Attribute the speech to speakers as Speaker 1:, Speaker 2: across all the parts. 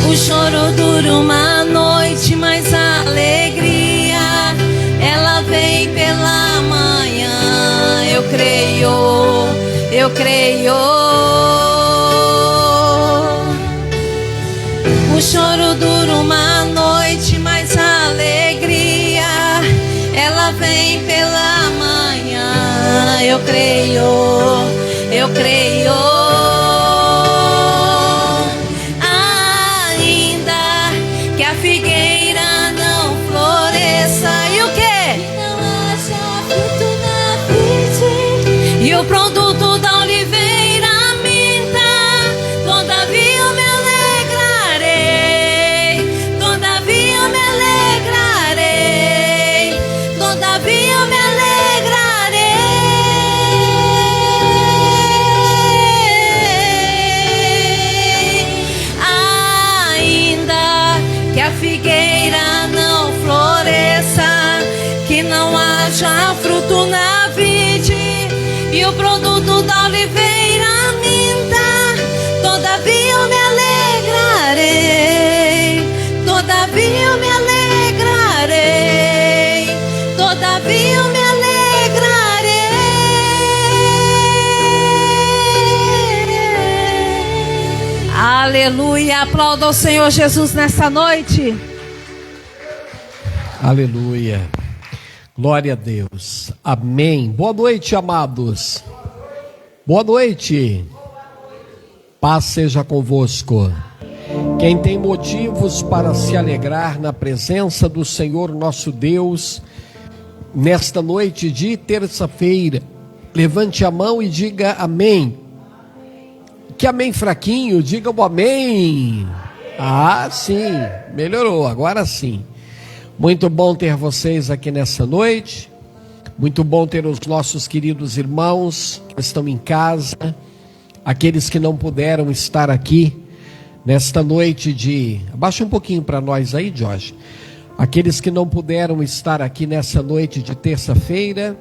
Speaker 1: O choro dura uma noite, mas a alegria ela vem pela manhã. Eu creio, eu creio. O choro dura uma noite, mas a alegria ela vem pela manhã. Eu creio, eu creio. Ainda que a figueira não floresça, e o quê? Não haja fruto na vide, e o produto da oliveira minta, todavia eu me alegrarei, todavia eu me alegrarei, todavia eu me alegrarei. Ainda que a figueira não floresça, que não haja fruto na vide, e o produto da oliveira minta, todavia eu me alegrarei, todavia eu me alegrarei, todavia eu me alegrarei. Aleluia, aplauda o Senhor Jesus nessa noite.
Speaker 2: Aleluia. Glória a Deus. Amém. Boa noite, amados. Boa noite. Paz seja convosco. Quem tem motivos para se alegrar na presença do Senhor nosso Deus, nesta noite de terça-feira, levante a mão e diga amém. Que amém fraquinho, diga o amém. Ah, sim, melhorou, agora sim. Muito bom ter vocês aqui nessa noite. Muito bom ter os nossos queridos irmãos que estão em casa, aqueles que não puderam estar aqui nesta noite de... Abaixa um pouquinho para nós aí, Jorge. Aqueles que não puderam estar aqui nessa noite de terça-feira,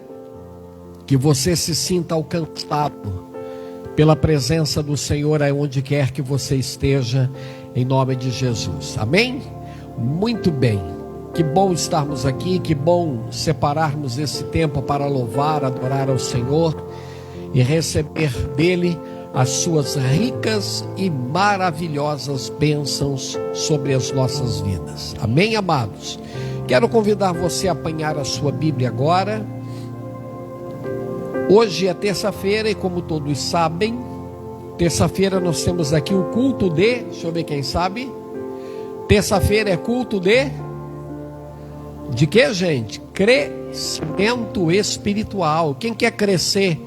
Speaker 2: que você se sinta alcançado pela presença do Senhor aonde quer que você esteja, em nome de Jesus. Amém? Muito bem. Que bom estarmos aqui, que bom separarmos esse tempo para louvar, adorar ao Senhor e receber dele as suas ricas e maravilhosas bênçãos sobre as nossas vidas. Amém, amados? Quero convidar você a apanhar a sua Bíblia agora. Hoje é terça-feira e, como todos sabem, terça-feira nós temos aqui o culto de... Deixa eu ver quem sabe. Terça-feira é culto de quê, gente? Crescimento espiritual. Quem quer crescer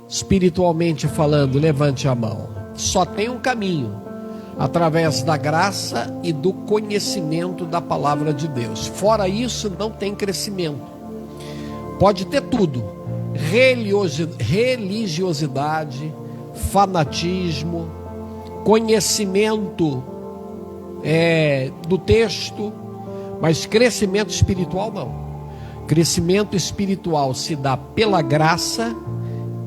Speaker 2: espiritualmente falando, levante a mão. Só tem um caminho: através da graça e do conhecimento da palavra de Deus. Fora isso, não tem crescimento. Pode ter tudo: religiosidade, fanatismo, conhecimento do texto, mas crescimento espiritual não. Crescimento espiritual se dá pela graça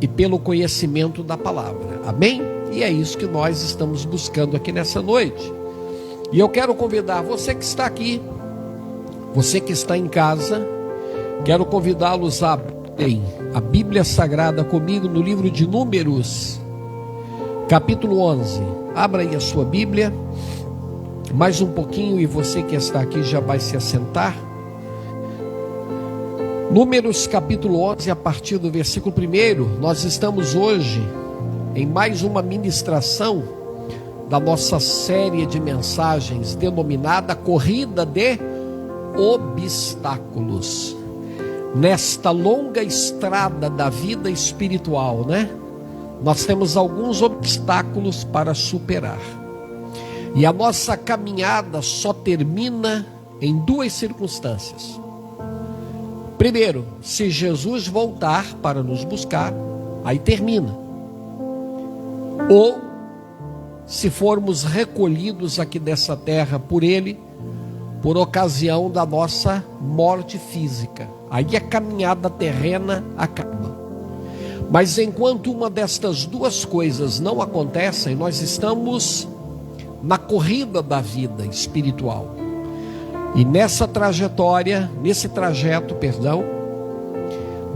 Speaker 2: e pelo conhecimento da palavra. Amém? E é isso que nós estamos buscando aqui nessa noite. E eu quero convidar você que está aqui, você que está em casa, quero convidá-los a abrirem a Bíblia Sagrada comigo no livro de Números, capítulo 11. Abra aí a sua Bíblia. Mais um pouquinho e você que está aqui já vai se assentar. Números capítulo 11, a partir do versículo 1. Nós estamos hoje em mais uma ministração da nossa série de mensagens denominada Corrida de Obstáculos. Nesta longa estrada da vida espiritual, nós temos alguns obstáculos para superar. E a nossa caminhada só termina em duas circunstâncias. Primeiro, se Jesus voltar para nos buscar, aí termina. Ou se formos recolhidos aqui dessa terra por Ele, por ocasião da nossa morte física. Aí a caminhada terrena acaba. Mas enquanto uma destas duas coisas não acontecem, nós estamos na corrida da vida espiritual. E nesse trajeto,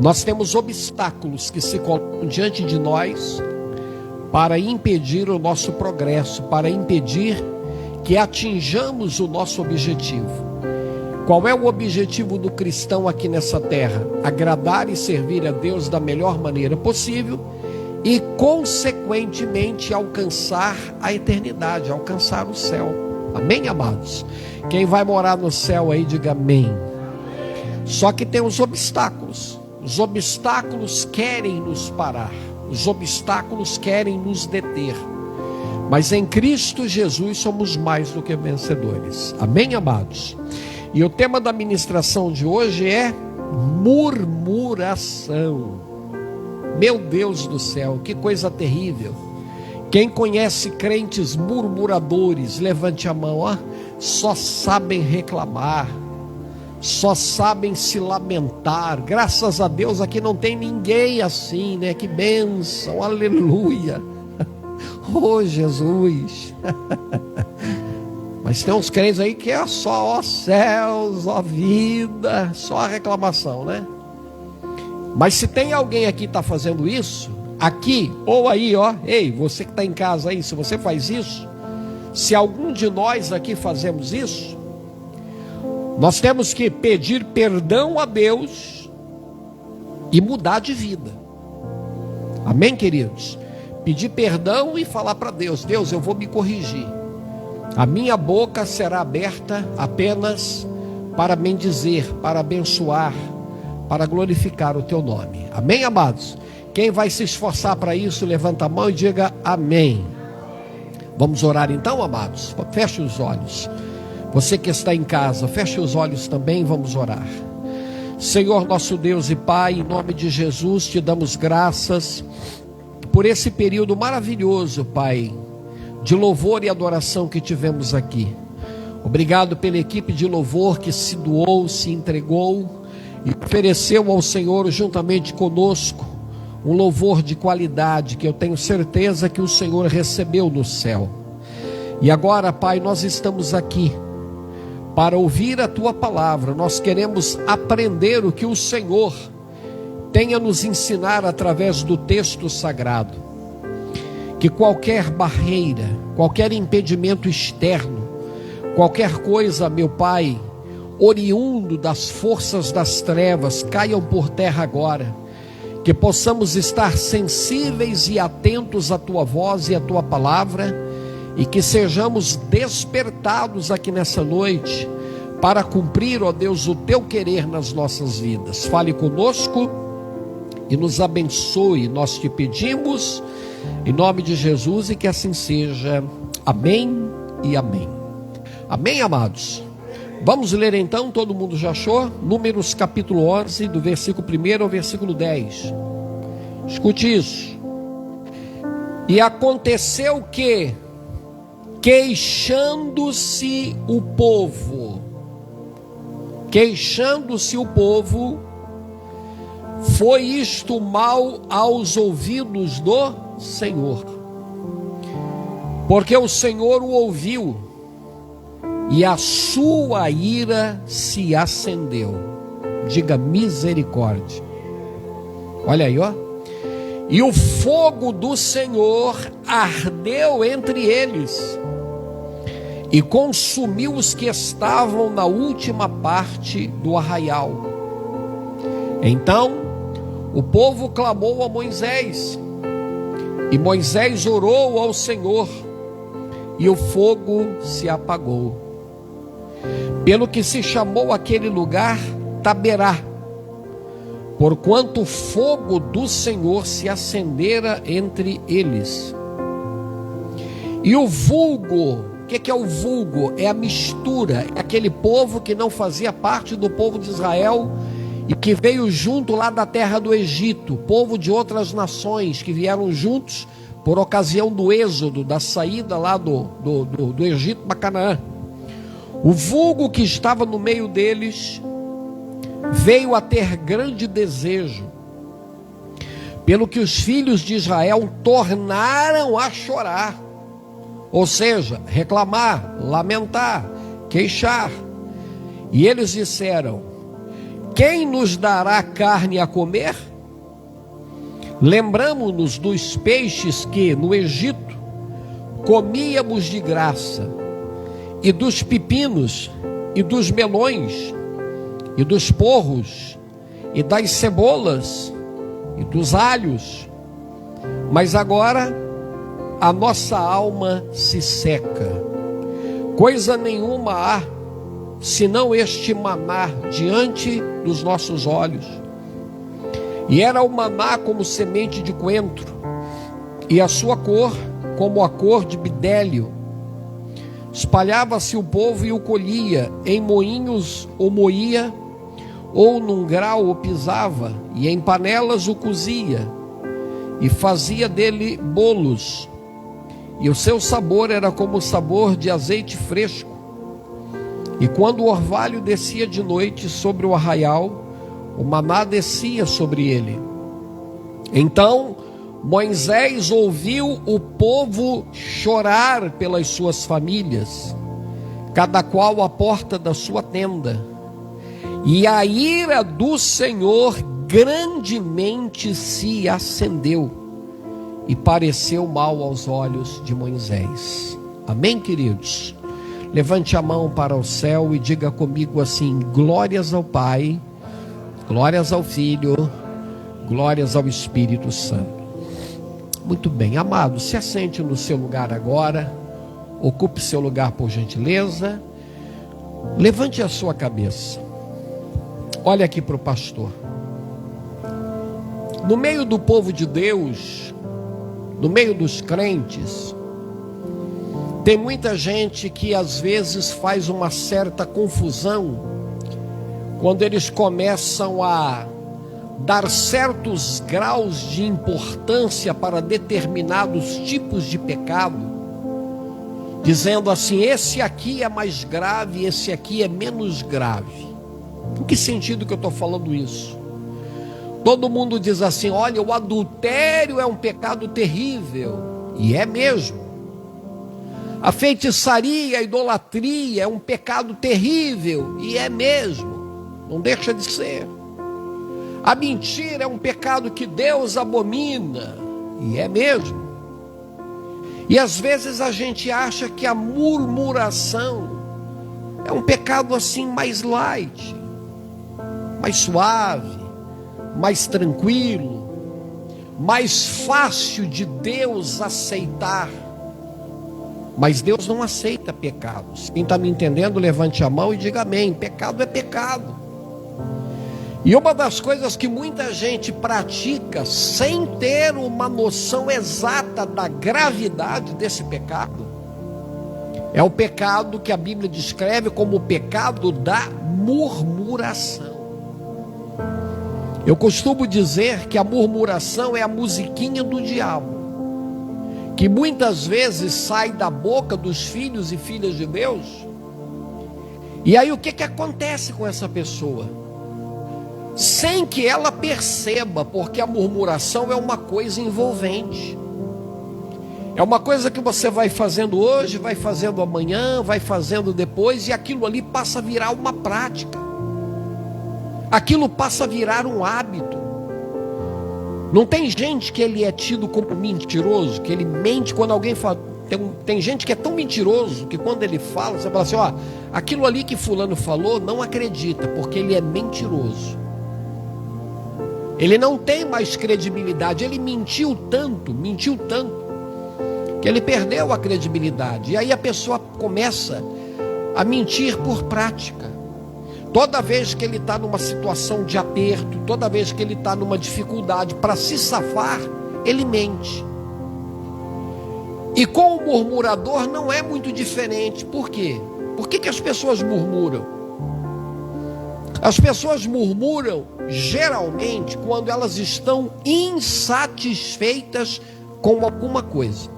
Speaker 2: nós temos obstáculos que se colocam diante de nós para impedir o nosso progresso, para impedir que atinjamos o nosso objetivo. Qual é o objetivo do cristão aqui nessa terra? Agradar e servir a Deus da melhor maneira possível e, consequentemente, alcançar a eternidade, alcançar o céu. Amém, amados? Quem vai morar no céu aí, diga amém. Só que tem os obstáculos. Os obstáculos querem nos parar. Os obstáculos querem nos deter. Mas em Cristo Jesus somos mais do que vencedores. Amém, amados? E o tema da ministração de hoje é murmuração. Meu Deus do céu, que coisa terrível. Quem conhece crentes murmuradores, levante a mão, ó. Só sabem reclamar, só sabem se lamentar. Graças a Deus aqui não tem ninguém assim, né? Que bênção, aleluia. Oh Jesus. Mas tem uns crentes aí que é só ó céus, ó vida, só a reclamação, né? Mas se tem alguém aqui que está fazendo isso, aqui ou aí, ó, ei, você que está em casa aí, se você faz isso, se algum de nós aqui fazemos isso, nós temos que pedir perdão a Deus e mudar de vida. Amém, queridos? Pedir perdão e falar para Deus: Deus, eu vou me corrigir. A minha boca será aberta apenas para bendizer, para abençoar, para glorificar o teu nome. Amém, amados? Quem vai se esforçar para isso, levanta a mão e diga amém. Vamos orar então, amados? Feche os olhos. Você que está em casa, feche os olhos também, vamos orar. Senhor nosso Deus e Pai, em nome de Jesus, te damos graças por esse período maravilhoso, Pai, de louvor e adoração que tivemos aqui. Obrigado pela equipe de louvor que se doou, se entregou e ofereceu ao Senhor juntamente conosco um louvor de qualidade que eu tenho certeza que o Senhor recebeu no céu. E agora, Pai, nós estamos aqui para ouvir a Tua palavra. Nós queremos aprender o que o Senhor tem a nos ensinar através do texto sagrado. Que qualquer barreira, qualquer impedimento externo, qualquer coisa, meu Pai, oriundo das forças das trevas, caiam por terra agora. Que possamos estar sensíveis e atentos à Tua voz e à Tua palavra, e que sejamos despertados aqui nessa noite para cumprir, ó Deus, o Teu querer nas nossas vidas. Fale conosco e nos abençoe, nós te pedimos em nome de Jesus, e que assim seja. Amém e amém. Amém, amados? Vamos ler então, todo mundo já achou? Números capítulo 11, do versículo 1 ao versículo 10. Escute isso. E aconteceu que, queixando-se o povo, foi isto mal aos ouvidos do Senhor, porque o Senhor o ouviu, e a sua ira se acendeu. Diga misericórdia. Olha aí, ó. E o fogo do Senhor ardeu entre eles e consumiu os que estavam na última parte do arraial. Então o povo clamou a Moisés, e Moisés orou ao Senhor, e o fogo se apagou. Pelo que se chamou aquele lugar Taberá, porquanto o fogo do Senhor se acendera entre eles. E o vulgo, o que é o vulgo? É a mistura, é aquele povo que não fazia parte do povo de Israel e que veio junto lá da terra do Egito, povo de outras nações que vieram juntos por ocasião do êxodo, da saída lá do Egito para Canaã. O vulgo que estava no meio deles veio a ter grande desejo, pelo que os filhos de Israel tornaram a chorar. Ou seja, reclamar, lamentar, queixar. E eles disseram: quem nos dará carne a comer? Lembramos-nos dos peixes que no Egito comíamos de graça, e dos pepinos, e dos melões, e dos porros, e das cebolas, e dos alhos. Mas agora a nossa alma se seca. Coisa nenhuma há, senão este maná diante dos nossos olhos. E era o maná como semente de coentro, e a sua cor como a cor de bidélio. Espalhava-se o povo e o colhia, em moinhos o moía, ou num grau o pisava, e em panelas o cozia, e fazia dele bolos, e o seu sabor era como o sabor de azeite fresco. E quando o orvalho descia de noite sobre o arraial, o maná descia sobre ele. Então Moisés ouviu o povo chorar pelas suas famílias, cada qual à porta da sua tenda. E a ira do Senhor grandemente se acendeu, e pareceu mal aos olhos de Moisés. Amém, queridos? Levante a mão para o céu e diga comigo assim: glórias ao Pai, glórias ao Filho, glórias ao Espírito Santo. Muito bem, amado, se assente no seu lugar agora. Ocupe seu lugar, por gentileza. Levante a sua cabeça. Olha aqui para o pastor. No meio do povo de Deus, no meio dos crentes, tem muita gente que às vezes faz uma certa confusão quando eles começam a dar certos graus de importância para determinados tipos de pecado, dizendo assim: esse aqui é mais grave, esse aqui é menos grave. Em que sentido que eu estou falando isso? Todo mundo diz assim: olha, o adultério é um pecado terrível, e é mesmo. A feitiçaria, a idolatria é um pecado terrível, e é mesmo, não deixa de ser. A mentira é um pecado que Deus abomina, e é mesmo. E às vezes a gente acha que a murmuração é um pecado assim mais light, mais suave, mais tranquilo, mais fácil de Deus aceitar. Mas Deus não aceita pecados. Quem está me entendendo, levante a mão e diga amém. Pecado é pecado. E uma das coisas que muita gente pratica sem ter uma noção exata da gravidade desse pecado é o pecado que a Bíblia descreve como o pecado da murmuração. Eu costumo dizer que a murmuração é a musiquinha do diabo, que muitas vezes sai da boca dos filhos e filhas de Deus. E aí o que acontece com essa pessoa? Sem que ela perceba, porque a murmuração é uma coisa envolvente. É uma coisa que você vai fazendo hoje, vai fazendo amanhã, vai fazendo depois, e aquilo ali passa a virar uma prática. Aquilo passa a virar um hábito. Não tem gente que ele é tido como mentiroso, que ele mente quando alguém fala. Tem gente que é tão mentiroso que quando ele fala, você fala assim: ó, aquilo ali que fulano falou, não acredita, porque ele é mentiroso. Ele não tem mais credibilidade. Ele mentiu tanto, que ele perdeu a credibilidade. E aí a pessoa começa a mentir por prática. Toda vez que ele está numa situação de aperto, toda vez que ele está numa dificuldade, para se safar, ele mente. E com o murmurador não é muito diferente. Por quê? Por que as pessoas murmuram? As pessoas murmuram geralmente quando elas estão insatisfeitas com alguma coisa.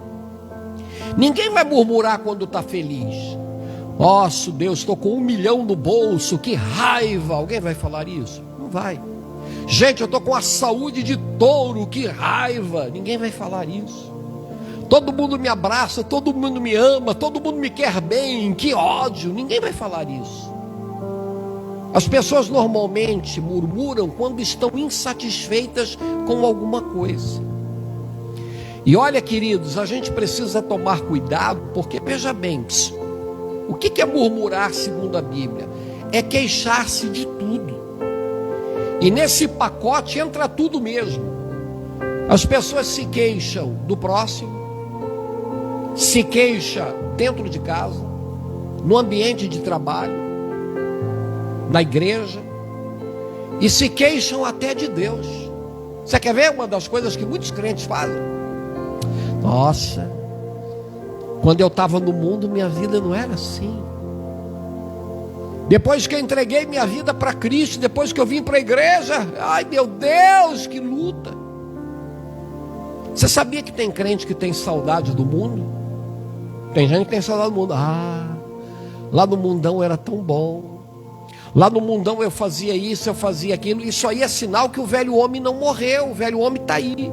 Speaker 2: Ninguém vai murmurar quando está feliz. Nossa, Deus, estou com 1 milhão no bolso, que raiva. Alguém vai falar isso? Não vai. Gente, eu estou com a saúde de touro, que raiva. Ninguém vai falar isso. Todo mundo me abraça, todo mundo me ama, todo mundo me quer bem, que ódio. Ninguém vai falar isso. As pessoas normalmente murmuram quando estão insatisfeitas com alguma coisa. E olha, queridos, a gente precisa tomar cuidado, porque veja bem, o que é murmurar segundo a Bíblia? É queixar-se de tudo. E nesse pacote entra tudo mesmo. As pessoas se queixam do próximo, se queixa dentro de casa, no ambiente de trabalho, na igreja, e se queixam até de Deus. Você quer ver uma das coisas que muitos crentes fazem? Nossa, quando eu estava no mundo, minha vida não era assim. Depois que eu entreguei minha vida para Cristo, depois que eu vim para a igreja, ai meu Deus, que luta. Você sabia que tem crente que tem saudade do mundo? Tem gente que tem saudade do mundo. Lá no mundão era tão bom. Lá no mundão eu fazia isso, eu fazia aquilo. Isso aí é sinal que o velho homem não morreu. O velho homem está aí.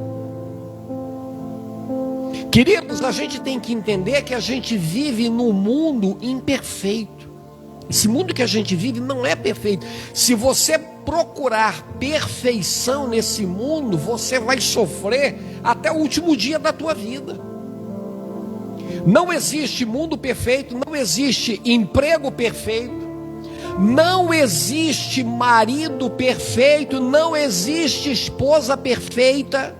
Speaker 2: Queridos, a gente tem que entender que a gente vive num mundo imperfeito. Esse mundo que a gente vive não é perfeito. Se você procurar perfeição nesse mundo, você vai sofrer até o último dia da tua vida. Não existe mundo perfeito, não existe emprego perfeito, não existe marido perfeito, não existe esposa perfeita,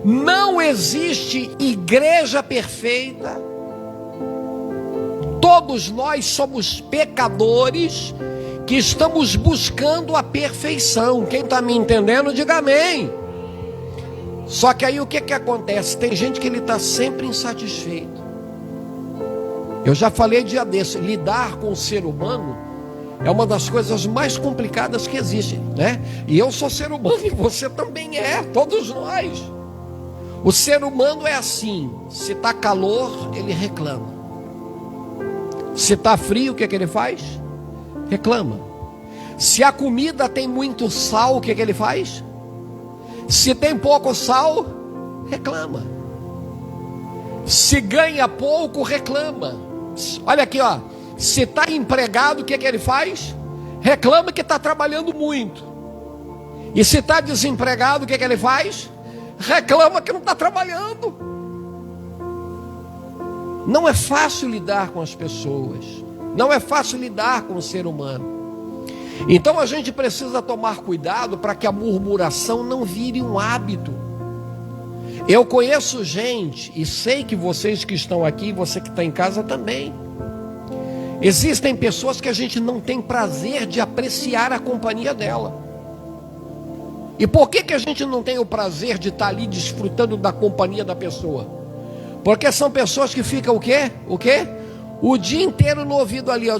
Speaker 2: não existe igreja perfeita. Todos nós somos pecadores que estamos buscando a perfeição. Quem está me entendendo, diga amém. Só que aí o que acontece? Tem gente que ele está sempre insatisfeito. Eu já falei dia desse, lidar com o ser humano é uma das coisas mais complicadas que existe, né? E eu sou ser humano e você também é, todos nós. O ser humano é assim, se está calor, ele reclama. Se está frio, o que ele faz? Reclama. Se a comida tem muito sal, o que ele faz? Se tem pouco sal, reclama. Se ganha pouco, reclama. Olha aqui, ó. Se está empregado, o que ele faz? Reclama que está trabalhando muito. E se está desempregado, o que ele faz? Reclama que não está trabalhando. Não é fácil lidar com as pessoas. Não é fácil lidar com o ser humano. Então a gente precisa tomar cuidado para que a murmuração não vire um hábito. Eu conheço gente, e sei que vocês que estão aqui, você que está em casa também. Existem pessoas que a gente não tem prazer de apreciar a companhia dela. E por que a gente não tem o prazer de estar ali desfrutando da companhia da pessoa? Porque são pessoas que ficam o quê? O quê? O dia inteiro no ouvido ali, ó.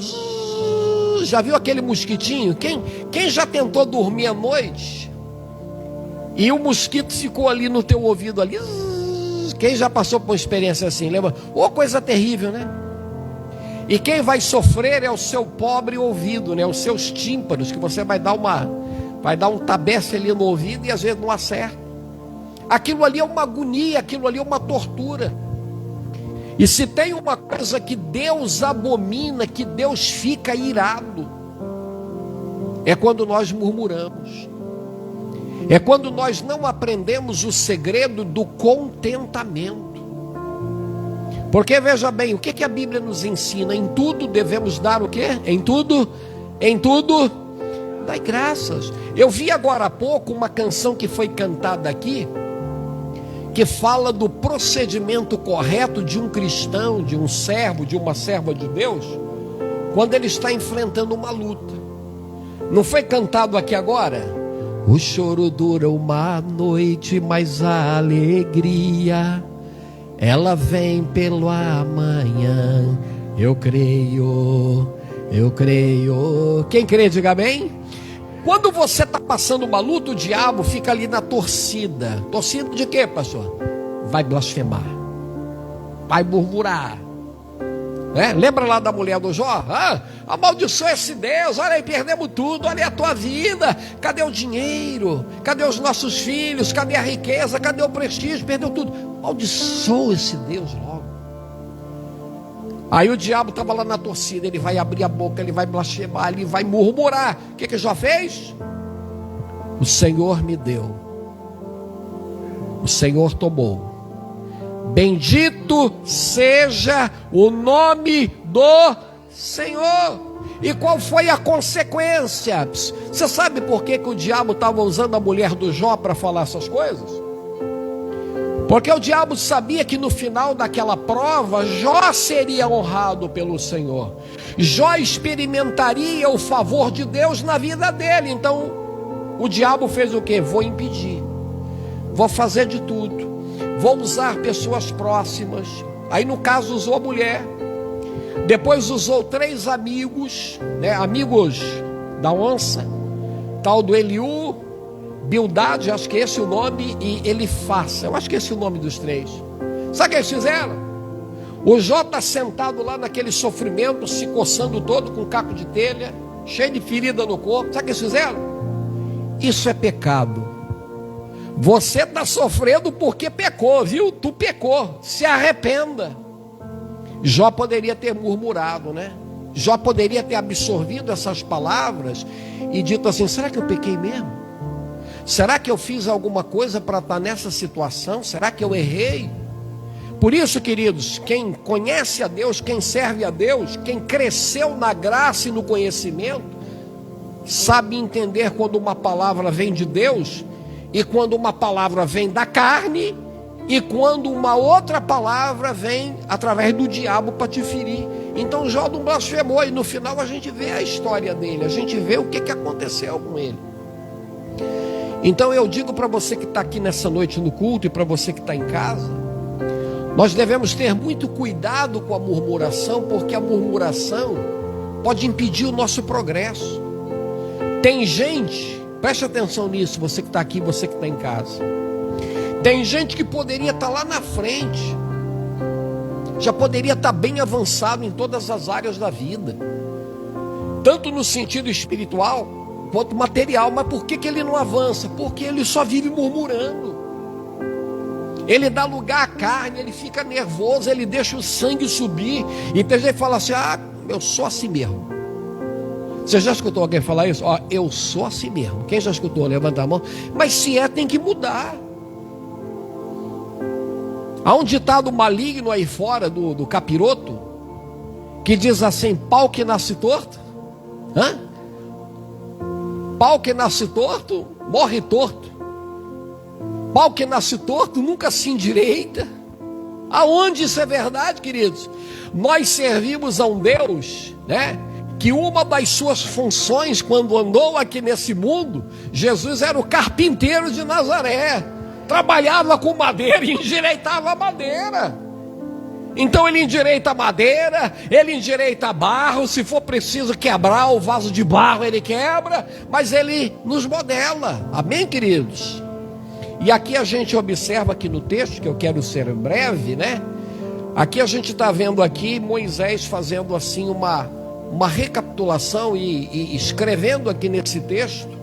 Speaker 2: Já viu aquele mosquitinho? Quem já tentou dormir à noite e o mosquito ficou ali no teu ouvido ali? Quem já passou por uma experiência assim? Lembra? Ô, coisa terrível, né? E quem vai sofrer é o seu pobre ouvido, né? Os seus tímpanos, que você vai dar um tabece ali no ouvido e às vezes não acerta. Aquilo ali é uma agonia, aquilo ali é uma tortura. E se tem uma coisa que Deus abomina, que Deus fica irado, é quando nós murmuramos. É quando nós não aprendemos o segredo do contentamento. Porque veja bem, o que a Bíblia nos ensina? Em tudo devemos dar o quê? Em tudo, dai graças. Eu vi agora há pouco uma canção que foi cantada aqui, que fala do procedimento correto de um cristão, de um servo, de uma serva de Deus, quando ele está enfrentando uma luta. Não foi cantado aqui agora? O choro dura uma noite, mas a alegria, ela vem pelo amanhã. Eu creio. Quem crê, diga amém. Quando você está passando uma luta, o diabo fica ali na torcida. Torcida de quê, pastor? Vai blasfemar, vai murmurar, Lembra lá da mulher do Jó? Amaldiçoa esse Deus, olha aí, perdemos tudo, olha aí a tua vida, cadê o dinheiro, cadê os nossos filhos, cadê a riqueza, cadê o prestígio, perdeu tudo. Amaldiçoa esse Deus logo. Aí o diabo estava lá na torcida, ele vai abrir a boca, ele vai blasfemar, ele vai murmurar. O que Jó fez? O Senhor me deu, o Senhor tomou. Bendito seja o nome do Senhor. E qual foi a consequência? Você sabe por que o diabo estava usando a mulher do Jó para falar essas coisas? Porque o diabo sabia que no final daquela prova, Jó seria honrado pelo Senhor. Jó experimentaria o favor de Deus na vida dele. Então, o diabo fez o quê? Vou impedir. Vou fazer de tudo. Vou usar pessoas próximas. Aí no caso usou a mulher. Depois usou 3 amigos, amigos da onça, tal do Eliú, Bildade, acho que esse é o nome, e Elifaz, eu acho que esse é o nome dos 3. Sabe o que eles fizeram? O Jó está sentado lá naquele sofrimento, se coçando todo com caco de telha, cheio de ferida no corpo. Sabe o que eles fizeram? Isso é pecado. Você está sofrendo porque pecou, viu? Tu pecou, se arrependa. Jó poderia ter murmurado, Jó poderia ter absorvido essas palavras e dito assim: será que eu pequei mesmo? Será que eu fiz alguma coisa para estar nessa situação? Será que eu errei? Por isso, queridos, quem conhece a Deus, quem serve a Deus, quem cresceu na graça e no conhecimento, sabe entender quando uma palavra vem de Deus e quando uma palavra vem da carne, e quando uma outra palavra vem através do diabo para te ferir. Então Jó não blasfemou, e no final a gente vê a história dele, a gente vê o que aconteceu com ele. Então eu digo para você que está aqui nessa noite no culto, e para você que está em casa, nós devemos ter muito cuidado com a murmuração, porque a murmuração pode impedir o nosso progresso. Tem gente, preste atenção nisso, você que está aqui, você que está em casa. Tem gente que poderia estar lá na frente, já poderia estar bem avançado em todas as áreas da vida, tanto no sentido espiritual quanto material. Mas por que ele não avança? Porque ele só vive murmurando. Ele dá lugar à carne, ele fica nervoso, ele deixa o sangue subir. E tem gente que fala assim: eu sou assim mesmo. Você já escutou alguém falar isso? Eu sou assim mesmo. Quem já escutou? Levanta a mão. Mas se tem que mudar. Há um ditado maligno aí fora do capiroto, que diz assim: pau que nasce torto, pau que nasce torto, morre torto. Pau que nasce torto nunca se endireita. Aonde isso é verdade, queridos? Nós servimos a um Deus, que uma das suas funções quando andou aqui nesse mundo, Jesus era o carpinteiro de Nazaré. Trabalhava com madeira e endireitava a madeira. Então ele endireita a madeira, ele endireita barro. Se for preciso quebrar o vaso de barro, ele quebra, mas ele nos modela. Amém, queridos? E aqui a gente observa aqui no texto, que eu quero ser breve, Aqui a gente está vendo aqui Moisés fazendo assim uma recapitulação e escrevendo aqui nesse texto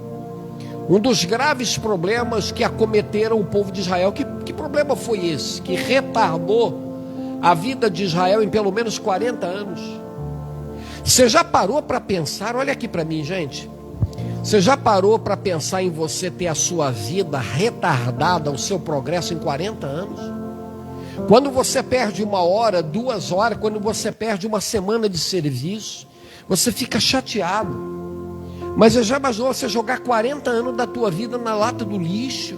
Speaker 2: um dos graves problemas que acometeram o povo de Israel. Que problema foi esse? Que retardou a vida de Israel em pelo menos 40 anos. Você já parou para pensar? Olha aqui para mim, gente. Você já parou para pensar em você ter a sua vida retardada, o seu progresso em 40 anos? Quando você perde 1 hora, 2 horas, quando você perde uma semana de serviço, você fica chateado. Mas você já imaginou você jogar 40 anos da tua vida na lata do lixo?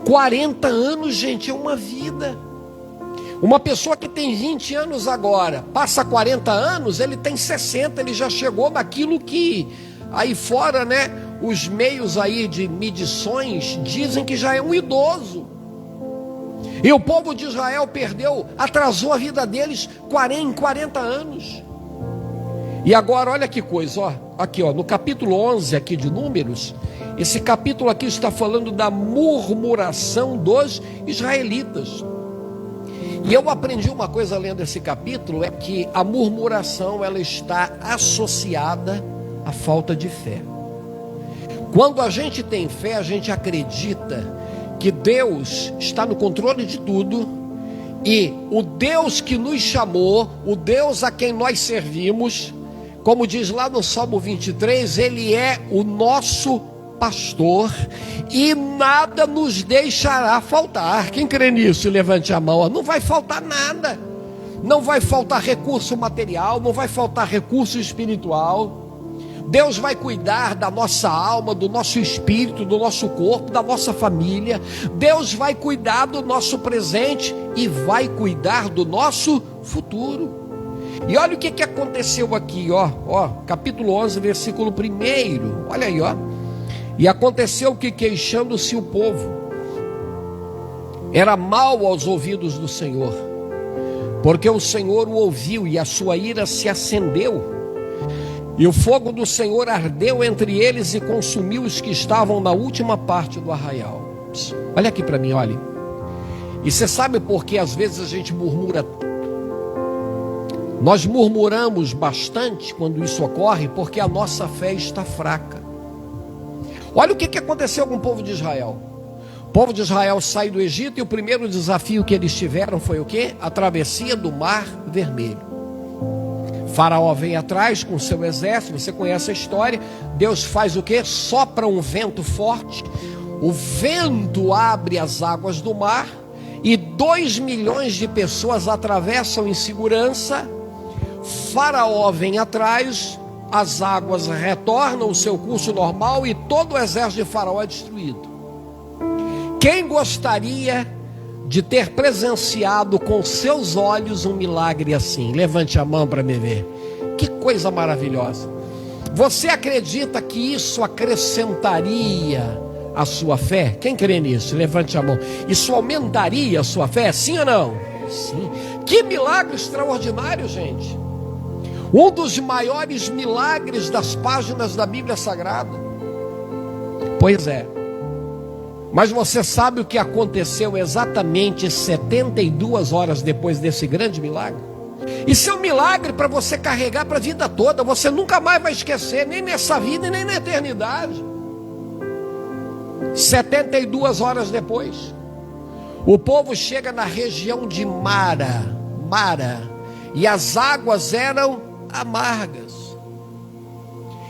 Speaker 2: 40 anos, gente, é uma vida. Uma pessoa que tem 20 anos agora, passa 40 anos, ele tem 60, ele já chegou naquilo que aí fora, os meios aí de medições dizem que já é um idoso. E o povo de Israel atrasou a vida deles em 40 anos. E agora olha que coisa, aqui no capítulo 11 aqui de Números, esse capítulo aqui está falando da murmuração dos israelitas. E eu aprendi uma coisa lendo esse capítulo, é que a murmuração ela está associada à falta de fé. Quando a gente tem fé, a gente acredita que Deus está no controle de tudo, e o Deus que nos chamou, o Deus a quem nós servimos, como diz lá no Salmo 23, Ele é o nosso pastor e nada nos deixará faltar. Quem crê nisso, levante a mão. Não vai faltar nada, não vai faltar recurso material, não vai faltar recurso espiritual. Deus vai cuidar da nossa alma, do nosso espírito, do nosso corpo, da nossa família. Deus vai cuidar do nosso presente e vai cuidar do nosso futuro. E olha o que aconteceu aqui, capítulo 11, versículo 1. Olha aí, E aconteceu que, queixando-se o povo, era mal aos ouvidos do Senhor, porque o Senhor o ouviu e a sua ira se acendeu. E o fogo do Senhor ardeu entre eles e consumiu os que estavam na última parte do arraial. Olha aqui para mim, olha. E você sabe por que às vezes a gente murmura? Nós murmuramos bastante quando isso ocorre, porque a nossa fé está fraca. Olha o que aconteceu com o povo de Israel. O povo de Israel sai do Egito e o primeiro desafio que eles tiveram foi o quê? A travessia do Mar Vermelho. Faraó vem atrás com seu exército, você conhece a história. Deus faz o quê? Sopra um vento forte, o vento abre as águas do mar e 2 milhões de pessoas atravessam em segurança. Faraó vem atrás, as águas retornam o seu curso normal e todo o exército de Faraó é destruído. Quem gostaria de ter presenciado com seus olhos um milagre assim? Levante a mão para me ver. Que coisa maravilhosa. Você acredita que isso acrescentaria a sua fé? Quem crê nisso? Levante a mão. Isso aumentaria a sua fé? Sim ou não? Sim. Que milagre extraordinário, gente. Um dos maiores milagres das páginas da Bíblia Sagrada. Pois é. Mas você sabe o que aconteceu exatamente 72 horas depois desse grande milagre? Isso é um milagre para você carregar para a vida toda. Você nunca mais vai esquecer, nem nessa vida e nem na eternidade. 72 horas depois, o povo chega na região de Mara, e as águas eram amargas.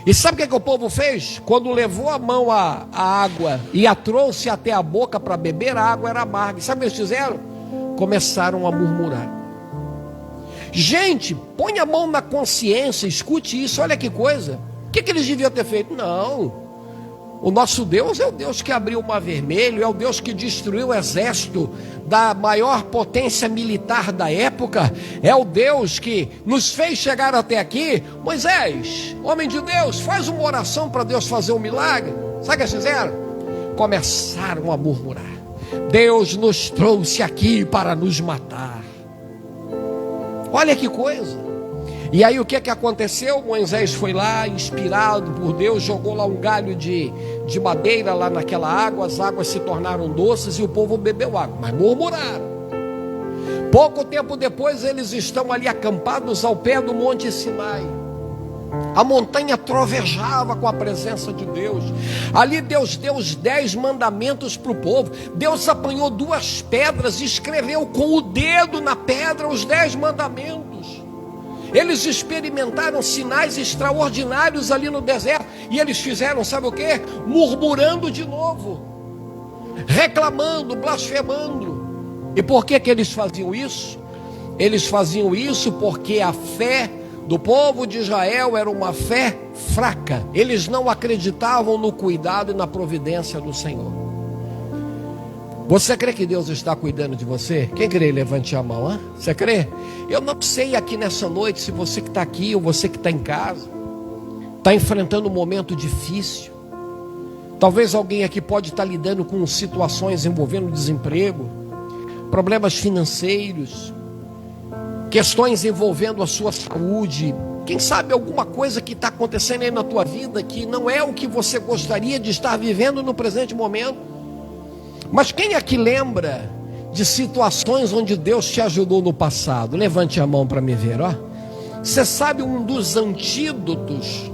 Speaker 2: E sabe o que o povo fez? Quando levou a mão à água e a trouxe até a boca para beber, a água era amarga. E sabe o que eles fizeram? Começaram a murmurar. Gente, põe a mão na consciência, escute isso, olha que coisa. O que eles deviam ter feito? Não. O nosso Deus é o Deus que abriu o Mar Vermelho, é o Deus que destruiu o exército da maior potência militar da época, é o Deus que nos fez chegar até aqui. Moisés, homem de Deus, faz uma oração para Deus fazer um milagre. Sabe o que eles fizeram? Começaram a murmurar. Deus nos trouxe aqui para nos matar. Olha que coisa. E aí o que aconteceu? Moisés foi lá, inspirado por Deus, jogou lá um galho de madeira lá naquela água, as águas se tornaram doces e o povo bebeu água, mas murmuraram. Pouco tempo depois eles estão ali acampados ao pé do Monte Sinai. A montanha trovejava com a presença de Deus. Ali Deus deu os 10 mandamentos para o povo. Deus apanhou 2 pedras e escreveu com o dedo na pedra os 10 mandamentos. Eles experimentaram sinais extraordinários ali no deserto. E eles fizeram, sabe o quê? Murmurando de novo, reclamando, blasfemando. E por que eles faziam isso? Eles faziam isso porque a fé do povo de Israel era uma fé fraca. Eles não acreditavam no cuidado e na providência do Senhor. Você crê que Deus está cuidando de você? Quem crê, levante a mão. Você crê? Eu não sei aqui nessa noite se você que está aqui ou você que está em casa está enfrentando um momento difícil. Talvez alguém aqui pode estar lidando com situações envolvendo desemprego, problemas financeiros, questões envolvendo a sua saúde. Quem sabe alguma coisa que está acontecendo aí na tua vida que não é o que você gostaria de estar vivendo no presente momento. Mas quem aqui lembra de situações onde Deus te ajudou no passado. Levante a mão para me ver, ó. Você sabe um dos antídotos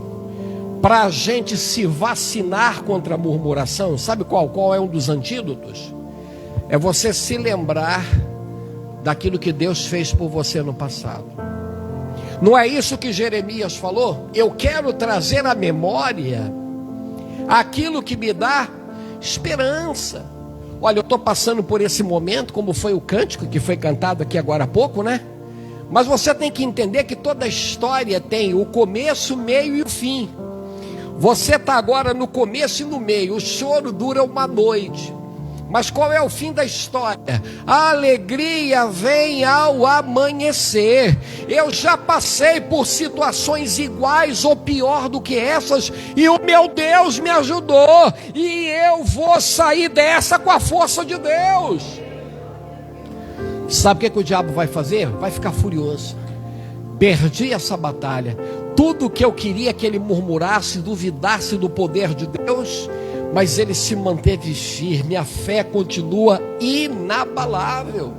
Speaker 2: para a gente se vacinar contra a murmuração? Sabe qual é um dos antídotos? É você se lembrar daquilo que Deus fez por você no passado. Não é isso que Jeremias falou? Eu quero trazer à memória aquilo que me dá esperança. Olha, eu estou passando por esse momento, como foi o cântico que foi cantado aqui agora há pouco, né? Mas você tem que entender que toda história tem o começo, o meio e o fim. Você está agora no começo e no meio. O choro dura uma noite. Mas qual é o fim da história? A alegria vem ao amanhecer. Eu já passei por situações iguais ou pior do que essas, e o meu Deus me ajudou, e eu vou sair dessa com a força de Deus. Sabe o que o diabo vai fazer? Vai ficar furioso. Perdi essa batalha. Tudo que eu queria que ele murmurasse, duvidasse do poder de Deus, mas ele se manteve firme. A fé continua inabalável.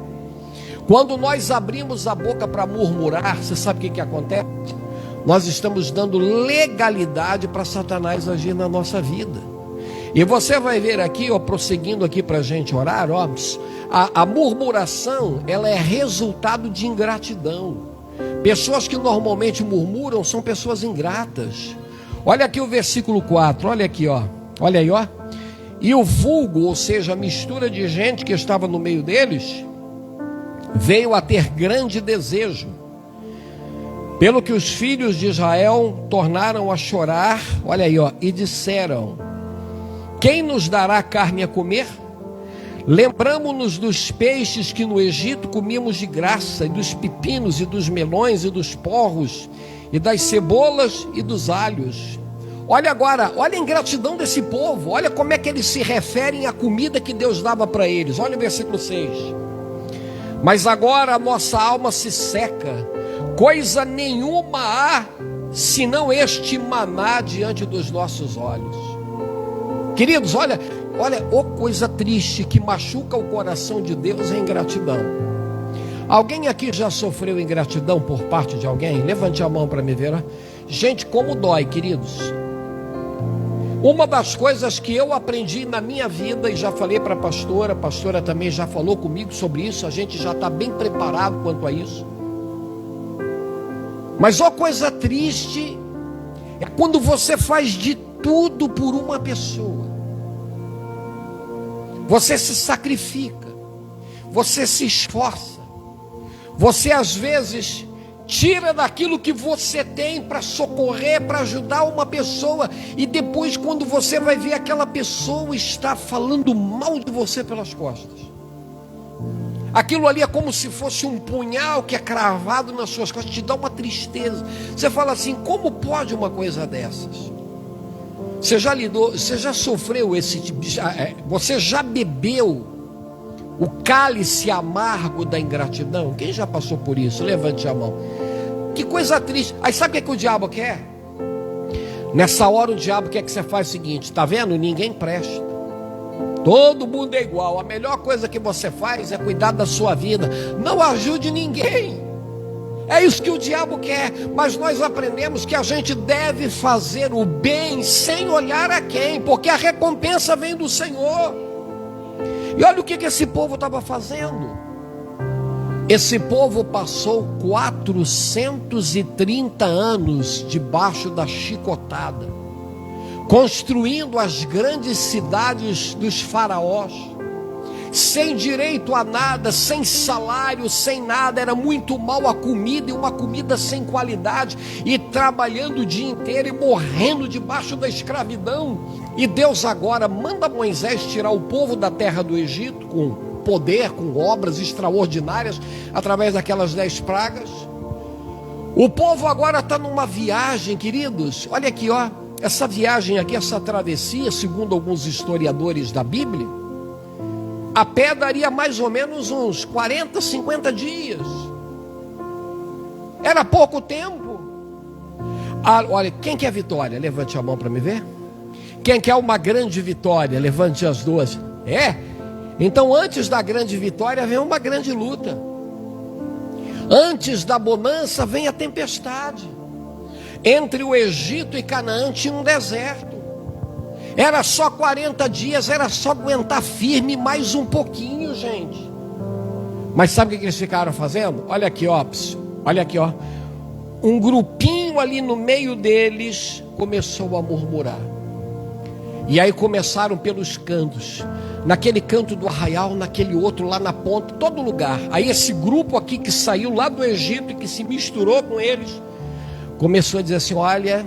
Speaker 2: Quando nós abrimos a boca para murmurar, você sabe o que acontece? Nós estamos dando legalidade para Satanás agir na nossa vida. E você vai ver aqui, ó, prosseguindo aqui para a gente orar, ó, a murmuração, ela é resultado de ingratidão. Pessoas que normalmente murmuram são pessoas ingratas. Olha aqui o versículo 4, olha aqui, ó. Olha aí, ó. E o vulgo, ou seja, a mistura de gente que estava no meio deles, veio a ter grande desejo, pelo que os filhos de Israel tornaram a chorar, olha aí, ó, e disseram: quem nos dará carne a comer? Lembramo-nos dos peixes que no Egito comíamos de graça, e dos pepinos, e dos melões, e dos porros, e das cebolas, e dos alhos. Olha agora, olha a ingratidão desse povo, olha como é que eles se referem à comida que Deus dava para eles. Olha o versículo 6. Mas agora a nossa alma se seca, coisa nenhuma há, senão este maná diante dos nossos olhos. Queridos, olha, oh coisa triste que machuca o coração de Deus, é ingratidão. Alguém aqui já sofreu ingratidão por parte de alguém? Levante a mão para me ver. Gente, como dói, queridos. Uma das coisas que eu aprendi na minha vida, e já falei para a pastora também já falou comigo sobre isso, a gente já está bem preparado quanto a isso. Mas ó coisa triste, é quando você faz de tudo por uma pessoa. Você se sacrifica, você se esforça, você às vezes tira daquilo que você tem para socorrer, para ajudar uma pessoa, e depois quando você vai ver, aquela pessoa está falando mal de você pelas costas. Aquilo ali é como se fosse um punhal que é cravado nas suas costas, te dá uma tristeza. Você fala assim: como pode uma coisa dessas? Você já sofreu esse tipo de... Você já bebeu o cálice amargo da ingratidão? Quem já passou por isso? Levante a mão. Que coisa triste. Aí sabe o que o diabo quer? Nessa hora o diabo quer que você faça o seguinte: está vendo? Ninguém presta, todo mundo é igual. A melhor coisa que você faz é cuidar da sua vida, não ajude ninguém. É isso que o diabo quer. Mas nós aprendemos que a gente deve fazer o bem sem olhar a quem, porque a recompensa vem do Senhor. E olha o que esse povo estava fazendo. Esse povo passou 430 anos debaixo da chicotada, construindo as grandes cidades dos faraós, sem direito a nada, sem salário, sem nada. Era muito mal a comida, e uma comida sem qualidade, e trabalhando o dia inteiro e morrendo debaixo da escravidão. E Deus agora manda Moisés tirar o povo da terra do Egito com poder, com obras extraordinárias, através daquelas 10 pragas. O povo agora está numa viagem, queridos. Olha aqui, ó, essa viagem aqui, essa travessia, segundo alguns historiadores da Bíblia, a pé daria mais ou menos uns 40, 50 dias. Era pouco tempo. Olha, quem quer vitória? Levante a mão para me ver. Quem quer uma grande vitória? Levante as duas. Então, antes da grande vitória, vem uma grande luta. Antes da bonança, vem a tempestade. Entre o Egito e Canaã tinha um deserto. Era só 40 dias, era só aguentar firme mais um pouquinho, gente. Mas sabe o que eles ficaram fazendo? Olha aqui, ó. Olha aqui, ó. Um grupinho ali no meio deles começou a murmurar. E aí começaram pelos cantos. Naquele canto do arraial, naquele outro lá na ponta, todo lugar. Aí esse grupo aqui que saiu lá do Egito e que se misturou com eles, começou a dizer assim: olha,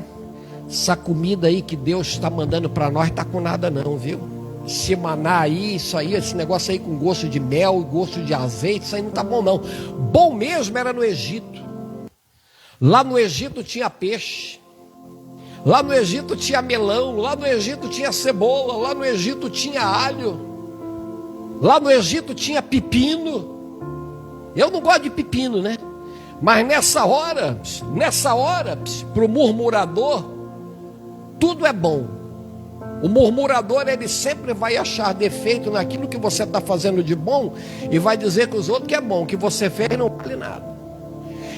Speaker 2: essa comida aí que Deus está mandando para nós está com nada não, viu? Esse maná aí, isso aí, esse negócio aí com gosto de mel, gosto de azeite, isso aí não está bom não. Bom mesmo era no Egito. Lá no Egito tinha peixe. Lá no Egito tinha melão, lá no Egito tinha cebola, lá no Egito tinha alho, lá no Egito tinha pepino. Eu não gosto de pepino, né? Mas nessa hora, para o murmurador, tudo é bom. O murmurador, ele sempre vai achar defeito naquilo que você está fazendo de bom e vai dizer que os outros que é bom, que você fez não vale nada.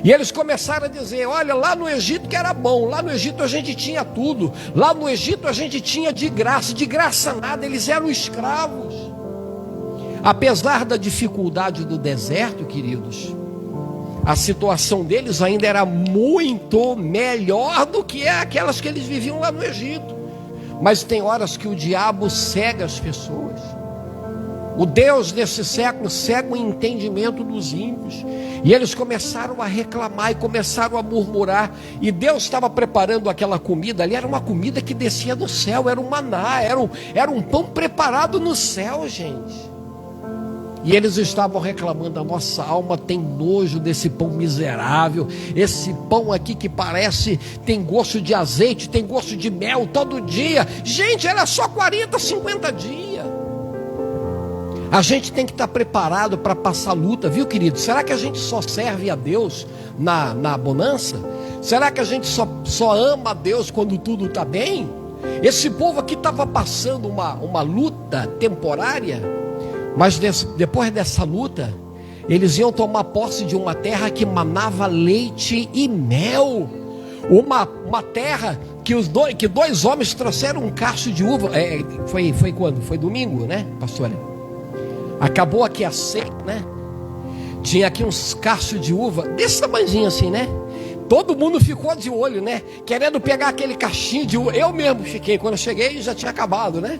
Speaker 2: E eles começaram a dizer: olha, lá no Egito que era bom, lá no Egito a gente tinha tudo, lá no Egito a gente tinha de graça nada, eles eram escravos. Apesar da dificuldade do deserto, queridos, a situação deles ainda era muito melhor do que aquelas que eles viviam lá no Egito. Mas tem horas que o diabo cega as pessoas. O Deus desse século cega o entendimento dos ímpios. E eles começaram a reclamar e começaram a murmurar. E Deus estava preparando aquela comida ali. Era uma comida que descia do céu. Era um maná, era um pão preparado no céu, gente. E eles estavam reclamando: a nossa alma tem nojo desse pão miserável. Esse pão aqui que parece, tem gosto de azeite, tem gosto de mel todo dia. Gente, era só 40, 50 dias. A gente tem que estar preparado para passar luta, viu, querido? Será que a gente só serve a Deus na bonança? Será que a gente só ama a Deus quando tudo está bem? Esse povo aqui estava passando uma luta temporária, mas depois dessa luta, eles iam tomar posse de uma terra que manava leite e mel. Uma terra que dois homens trouxeram um cacho de uva. Foi quando? Foi domingo, né, pastora? Acabou aqui a seca, né? Tinha aqui uns cachos de uva desse tamanhozinho assim, né? Todo mundo ficou de olho, né? Querendo pegar aquele cachinho de uva. Eu mesmo fiquei, quando eu cheguei já tinha acabado, né?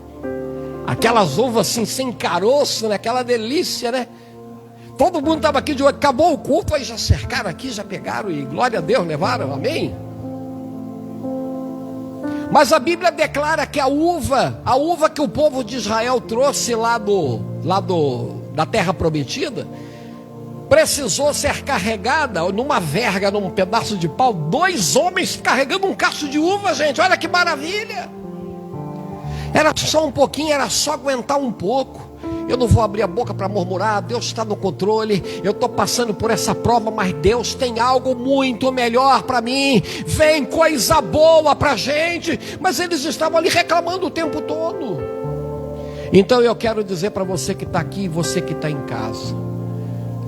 Speaker 2: Aquelas uvas assim, sem caroço, né? Aquela delícia, né? Todo mundo estava aqui de olho. Acabou o culto, aí já cercaram aqui, já pegaram e glória a Deus, levaram, amém? Mas a Bíblia declara que a uva que o povo de Israel trouxe lá da terra prometida, precisou ser carregada numa verga, num pedaço de pau. 2 homens carregando um cacho de uva, gente, olha que maravilha. Era só um pouquinho, era só aguentar um pouco. Eu não vou abrir a boca para murmurar, Deus está no controle, eu estou passando por essa prova, mas Deus tem algo muito melhor para mim, vem coisa boa para a gente. Mas eles estavam ali reclamando o tempo todo. Então eu quero dizer para você que está aqui e você que está em casa,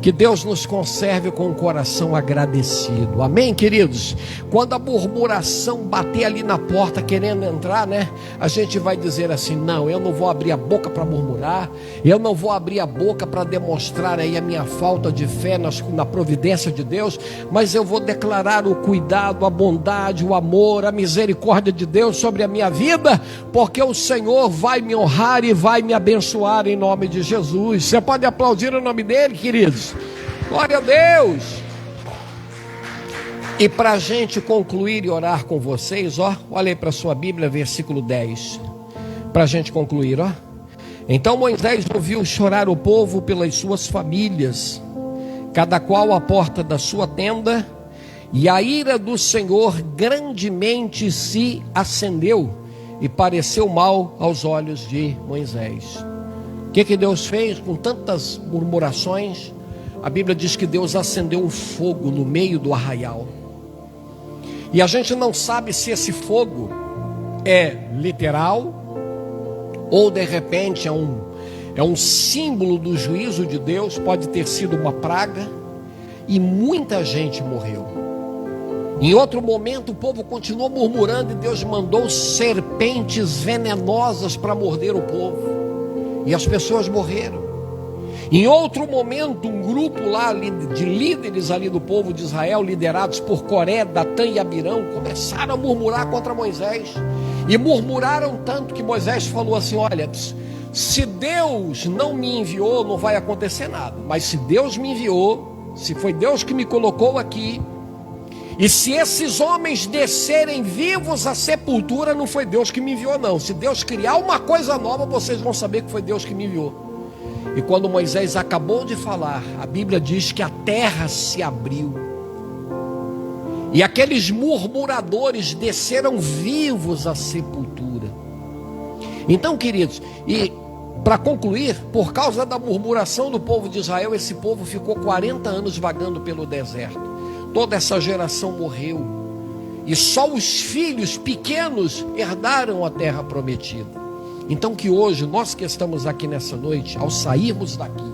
Speaker 2: que Deus nos conserve com o coração agradecido, amém, queridos? Quando a murmuração bater ali na porta querendo entrar, né? A gente vai dizer assim: não, eu não vou abrir a boca para murmurar, eu não vou abrir a boca para demonstrar aí a minha falta de fé na providência de Deus, mas eu vou declarar o cuidado, a bondade, o amor, a misericórdia de Deus sobre a minha vida, porque o Senhor vai me honrar e vai me abençoar em nome de Jesus. Você pode aplaudir o nome dele, queridos? Glória a Deus. E para a gente concluir e orar com vocês, olha aí para a sua Bíblia, versículo 10, para a gente concluir, Então Moisés ouviu chorar o povo pelas suas famílias, cada qual à porta da sua tenda, e a ira do Senhor grandemente se acendeu, e pareceu mal aos olhos de Moisés. O que Deus fez com tantas murmurações? A Bíblia diz que Deus acendeu um fogo no meio do arraial. E a gente não sabe se esse fogo é literal ou de repente é um símbolo do juízo de Deus, pode ter sido uma praga, e muita gente morreu. Em outro momento o povo continuou murmurando, e Deus mandou serpentes venenosas para morder o povo, e as pessoas morreram. Em outro momento, um grupo lá de líderes ali do povo de Israel, liderados por Coré, Datã e Abirão, começaram a murmurar contra Moisés, e murmuraram tanto que Moisés falou assim: olha, se Deus não me enviou, não vai acontecer nada, mas se Deus me enviou, se foi Deus que me colocou aqui, e se esses homens descerem vivos à sepultura, não foi Deus que me enviou não. Se Deus criar uma coisa nova, vocês vão saber que foi Deus que me enviou. E quando Moisés acabou de falar, a Bíblia diz que a terra se abriu, e aqueles murmuradores desceram vivos à sepultura. Então, queridos, e para concluir, por causa da murmuração do povo de Israel, esse povo ficou 40 anos vagando pelo deserto. Toda essa geração morreu, e só os filhos pequenos herdaram a terra prometida. Então que hoje, nós que estamos aqui nessa noite, ao sairmos daqui,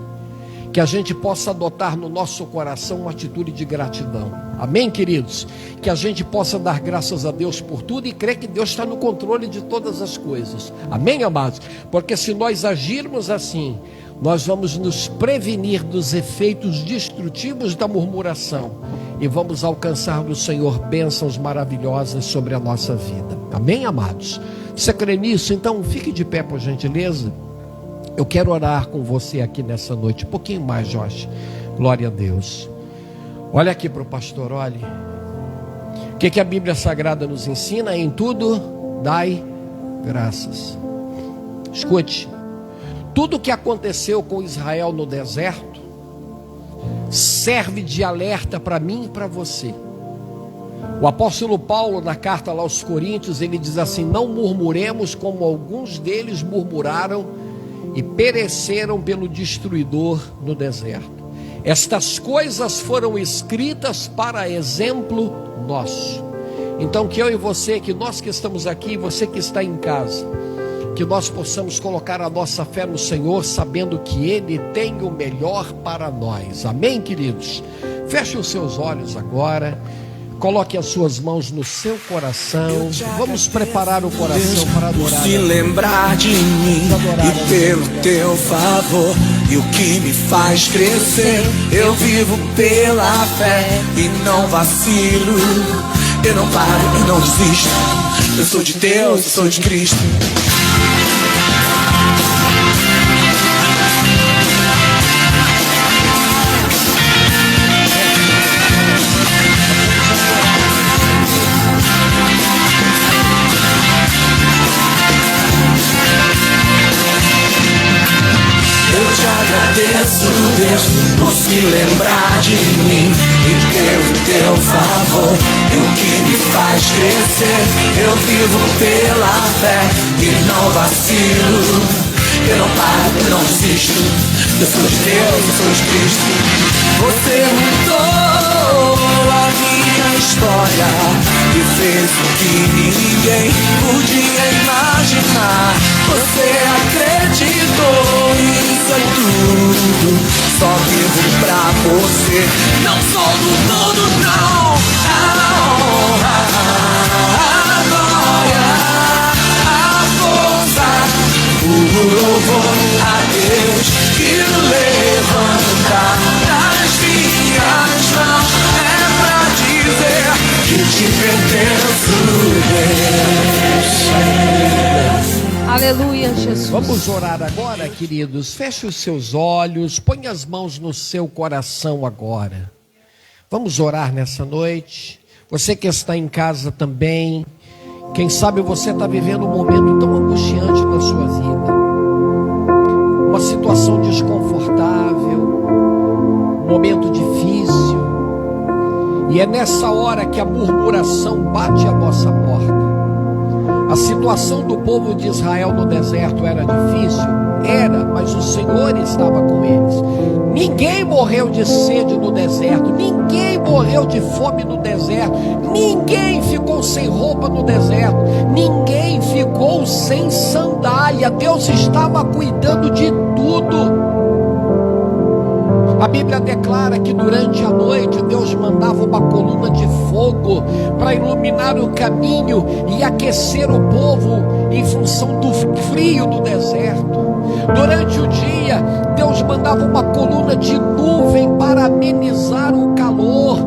Speaker 2: que a gente possa adotar no nosso coração uma atitude de gratidão. Amém, queridos? Que a gente possa dar graças a Deus por tudo e crer que Deus está no controle de todas as coisas. Amém, amados? Porque se nós agirmos assim, nós vamos nos prevenir dos efeitos destrutivos da murmuração e vamos alcançar do Senhor bênçãos maravilhosas sobre a nossa vida. Amém, amados? Você crê nisso? Então fique de pé, por gentileza. Eu quero orar com você aqui nessa noite. Um pouquinho mais, Josh. Glória a Deus. Olha aqui para o pastor, olhe. O que a Bíblia Sagrada nos ensina? Em tudo dai graças. Escute. Tudo o que aconteceu com Israel no deserto serve de alerta para mim e para você. O apóstolo Paulo, na carta lá aos Coríntios, ele diz assim: não murmuremos como alguns deles murmuraram e pereceram pelo destruidor no deserto. Estas coisas foram escritas para exemplo nosso. Então que eu e você, que nós que estamos aqui, você que está em casa, que nós possamos colocar a nossa fé no Senhor, sabendo que Ele tem o melhor para nós. Amém, queridos? Feche os seus olhos agora. Coloque as suas mãos no seu coração. Vamos preparar o coração para adorar.
Speaker 3: Se lembrar de mim e pelo teu favor, e o que me faz crescer, eu vivo pela fé e não vacilo. Eu não paro, eu não desisto. Eu sou de Deus, eu sou de Cristo. Agradeço, Deus, por se lembrar de mim e pelo teu favor, e o que me faz crescer. Eu vivo pela fé e não vacilo. Eu não paro, eu não desisto. Eu sou de Deus, eu sou de Cristo. Você mudou a minha história e fez o que ninguém podia imaginar. Você acreditou, isso é tudo. Só vivo pra você. Não sou do todo, não. A honra, a glória, a força, o louvor a Deus que nos levanta das minhas mãos. É pra dizer que te pertenço, Deus.
Speaker 1: Aleluia, Jesus.
Speaker 2: Vamos orar agora, queridos. Feche os seus olhos, põe as mãos no seu coração agora. Vamos orar nessa noite. Você que está em casa também, quem sabe você está vivendo um momento tão angustiante na sua vida, uma situação desconfortável, um momento difícil, e é nessa hora que a murmuração bate a nossa porta. A situação do povo de Israel no deserto era difícil? Era, mas o Senhor estava com eles. Ninguém morreu de sede no deserto, ninguém morreu de fome no deserto, ninguém ficou sem roupa no deserto, ninguém ficou sem sandália. Deus estava cuidando de tudo. A Bíblia declara que durante a noite Deus mandava uma coluna de fogo para iluminar o caminho e aquecer o povo em função do frio do deserto. Durante o dia, Deus mandava uma coluna de nuvem para amenizar o calor.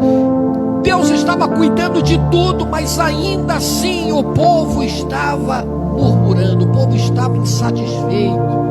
Speaker 2: Deus estava cuidando de tudo, mas ainda assim o povo estava murmurando, o povo estava insatisfeito.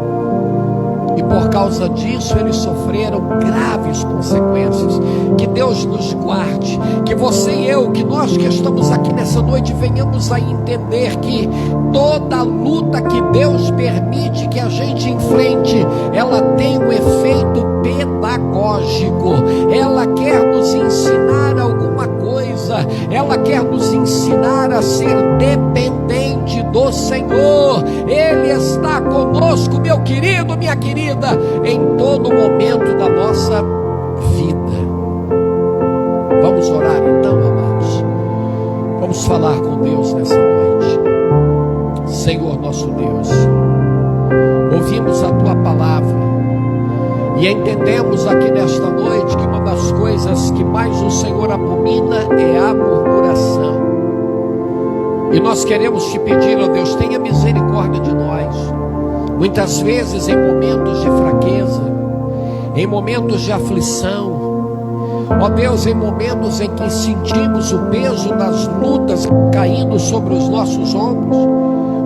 Speaker 2: E por causa disso eles sofreram graves consequências. Que Deus nos guarde, que você e eu, que nós que estamos aqui nessa noite, venhamos a entender que toda luta que Deus permite que a gente enfrente, ela tem um efeito pedagógico. Ela quer nos ensinar alguma coisa, ela quer nos ensinar a ser dependente do Senhor. Ele está conosco, meu querido, minha querida, em todo momento da nossa vida. Vamos orar então, amados. Vamos falar com Deus nessa noite. Senhor nosso Deus, ouvimos a Tua palavra e entendemos aqui nesta noite que uma das coisas que mais o Senhor abomina é a murmuração. E nós queremos te pedir, ó Deus, tenha misericórdia de nós. Muitas vezes em momentos de fraqueza, em momentos de aflição, ó Deus, em momentos em que sentimos o peso das lutas caindo sobre os nossos ombros,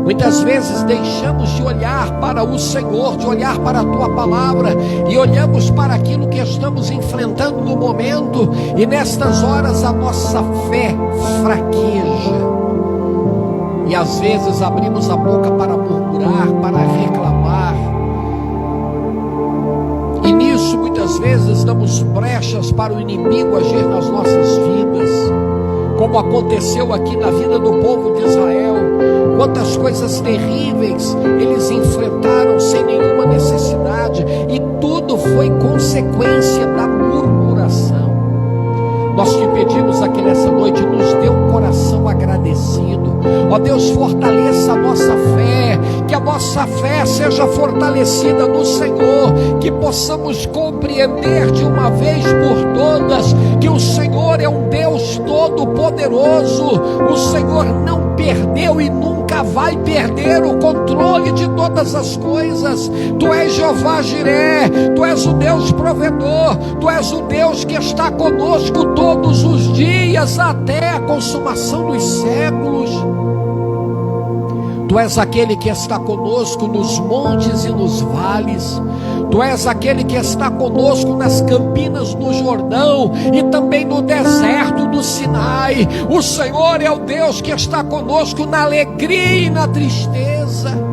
Speaker 2: muitas vezes deixamos de olhar para o Senhor, de olhar para a Tua palavra, e olhamos para aquilo que estamos enfrentando no momento, e nestas horas a nossa fé fraqueja. E às vezes abrimos a boca para murmurar, para reclamar. E nisso muitas vezes damos brechas para o inimigo agir nas nossas vidas. Como aconteceu aqui na vida do povo de Israel. Quantas coisas terríveis eles enfrentaram sem nenhuma necessidade. E tudo foi consequência da murmuração. Nós te pedimos aqui nessa noite, nos dê um coração agradecido. Ó Deus, fortaleça a nossa fé, que a nossa fé seja fortalecida no Senhor, que possamos compreender de uma vez por todas que o Senhor é um Deus todo-poderoso. O Senhor não perdeu e nunca vai perder o controle de todas as coisas. Tu és Jeová Jiré, Tu és o Deus provedor, Tu és o Deus que está conosco todos os dias até a consumação dos séculos. Tu és aquele que está conosco nos montes e nos vales. Tu és aquele que está conosco nas campinas do Jordão e também no deserto do Sinai. O Senhor é o Deus que está conosco na alegria e na tristeza.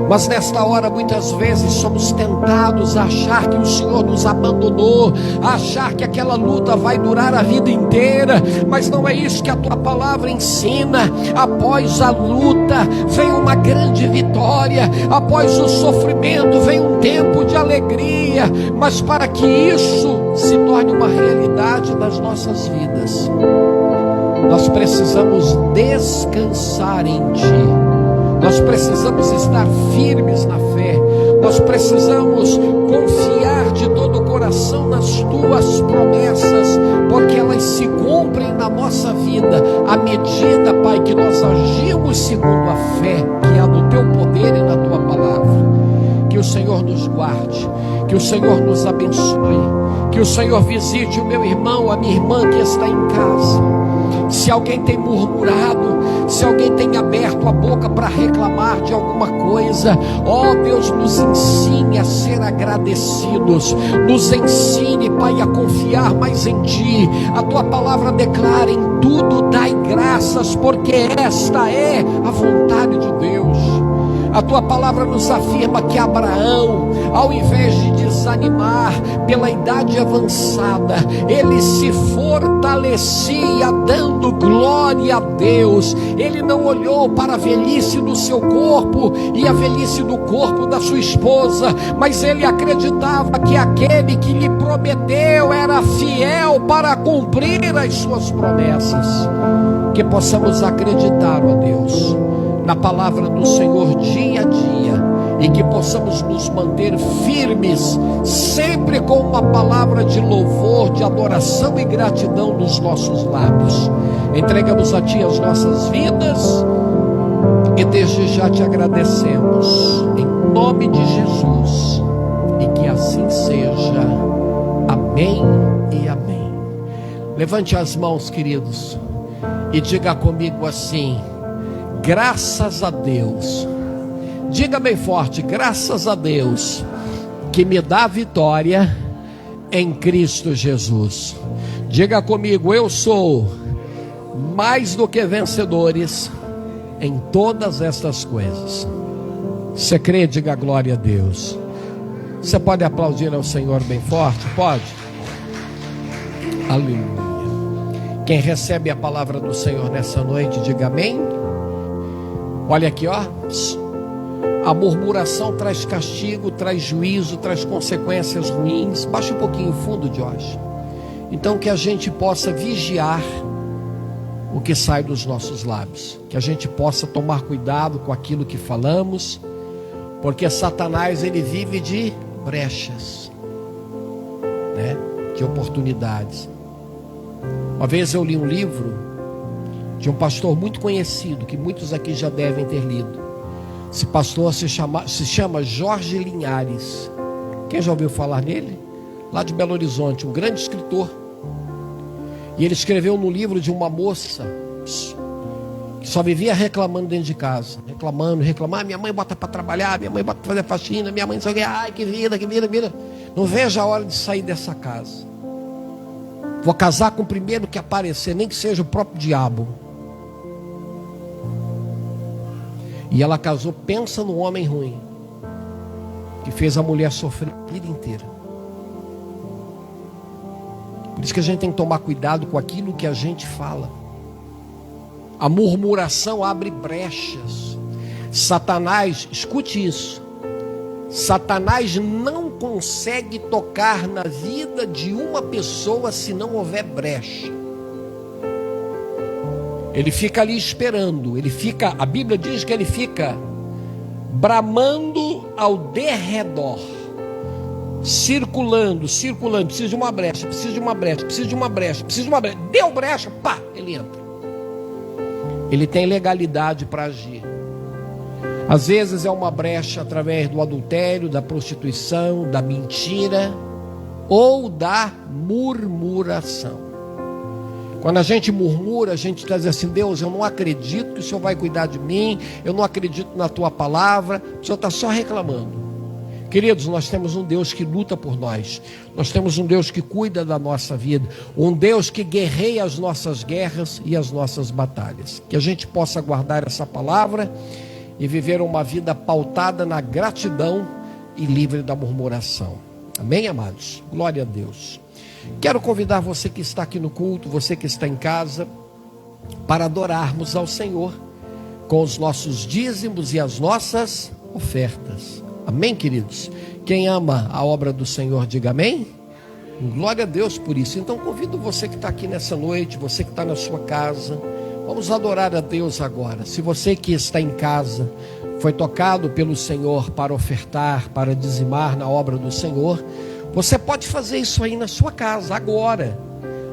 Speaker 2: Mas nesta hora muitas vezes somos tentados a achar que o Senhor nos abandonou, a achar que aquela luta vai durar a vida inteira. Mas não é isso que a Tua palavra ensina. Após a luta vem uma grande vitória, após o sofrimento vem um tempo de alegria. Mas para que isso se torne uma realidade nas nossas vidas, nós precisamos descansar em Ti. Nós precisamos estar firmes na fé. Nós precisamos confiar de todo o coração nas Tuas promessas, porque elas se cumprem na nossa vida à medida, Pai, que nós agimos segundo a fé que há no Teu poder e na Tua palavra. Que o Senhor nos guarde, que o Senhor nos abençoe, que o Senhor visite o meu irmão, a minha irmã que está em casa. Se alguém tem murmurado, se alguém tem aberto a boca para reclamar de alguma coisa, ó Deus, nos ensine a ser agradecidos, nos ensine, Pai, a confiar mais em Ti. A Tua palavra declara: em tudo dai graças, porque esta é a vontade de Deus. A Tua palavra nos afirma que Abraão, ao invés de desanimar pela idade avançada, ele se fortalecia dando glória a Deus. Ele não olhou para a velhice do seu corpo e a velhice do corpo da sua esposa, mas ele acreditava que aquele que lhe prometeu era fiel para cumprir as suas promessas. Que possamos acreditar, ó Deus, na palavra do Senhor dia a dia, e que possamos nos manter firmes, sempre com uma palavra de louvor, de adoração e gratidão nos nossos lábios. Entregamos a Ti as nossas vidas e desde já Te agradecemos, em nome de Jesus, e que assim seja. Amém e amém. Levante as mãos, queridos, e diga comigo assim: graças a Deus. Diga bem forte: graças a Deus que me dá vitória em Cristo Jesus. Diga comigo: eu sou mais do que vencedores em todas estas coisas. Você crê? Diga glória a Deus. Você pode aplaudir ao Senhor bem forte? Pode? Aleluia. Quem recebe a palavra do Senhor nessa noite, diga amém. Olha aqui, ó. A murmuração traz castigo, traz juízo, traz consequências ruins. Baixa um pouquinho o fundo, Jorge. Então que a gente possa vigiar o que sai dos nossos lábios, que a gente possa tomar cuidado com aquilo que falamos, porque Satanás, ele vive de brechas, né? De oportunidades. Uma vez eu li um livro de um pastor muito conhecido, que muitos aqui já devem ter lido. Esse pastor se chama Jorge Linhares. Quem já ouviu falar nele? Lá de Belo Horizonte, um grande escritor. E ele escreveu no livro de uma moça que só vivia reclamando dentro de casa. Reclamando. Minha mãe bota para trabalhar, minha mãe bota para fazer faxina, minha mãe não sei o que. Ai, que vida. Não vejo a hora de sair dessa casa. Vou casar com o primeiro que aparecer, nem que seja o próprio diabo. E ela casou, pensa no homem ruim, que fez a mulher sofrer a vida inteira. Por isso que a gente tem que tomar cuidado com aquilo que a gente fala. A murmuração abre brechas. Satanás, escute isso, Satanás não consegue tocar na vida de uma pessoa se não houver brecha. Ele fica ali esperando, a Bíblia diz que ele fica bramando ao derredor, circulando, precisa de uma brecha, deu brecha, pá, ele entra. Ele tem legalidade para agir. Às vezes é uma brecha através do adultério, da prostituição, da mentira ou da murmuração. Quando a gente murmura, a gente está dizendo assim: Deus, eu não acredito que o Senhor vai cuidar de mim, eu não acredito na tua palavra, o Senhor está só reclamando. Queridos, nós temos um Deus que luta por nós, nós temos um Deus que cuida da nossa vida, um Deus que guerreia as nossas guerras e as nossas batalhas. Que a gente possa guardar essa palavra e viver uma vida pautada na gratidão e livre da murmuração. Amém, amados? Glória a Deus. Quero convidar você que está aqui no culto, você que está em casa, para adorarmos ao Senhor com os nossos dízimos e as nossas ofertas. Amém, queridos? Quem ama a obra do Senhor, diga amém. Glória a Deus por isso. Então convido você que está aqui nessa noite, você que está na sua casa, vamos adorar a Deus agora. Se você que está em casa foi tocado pelo Senhor para ofertar, para dizimar na obra do Senhor, você pode fazer isso aí na sua casa agora.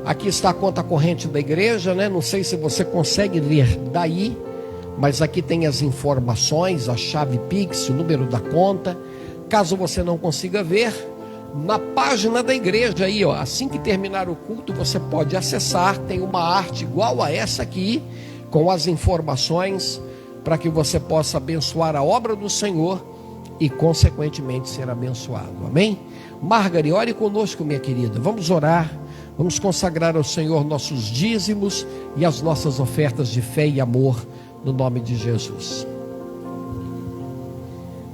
Speaker 2: Aqui está a conta corrente da igreja, né? Não sei se você consegue ver daí, mas aqui tem as informações, a chave Pix, o número da conta. Caso você não consiga ver, na página da igreja aí, ó, assim que terminar o culto, você pode acessar, tem uma arte igual a essa aqui, com as informações, para que você possa abençoar a obra do Senhor e consequentemente ser abençoado. Amém? Margari, ore conosco, minha querida. Vamos orar, vamos consagrar ao Senhor nossos dízimos e as nossas ofertas de fé e amor, no nome de Jesus.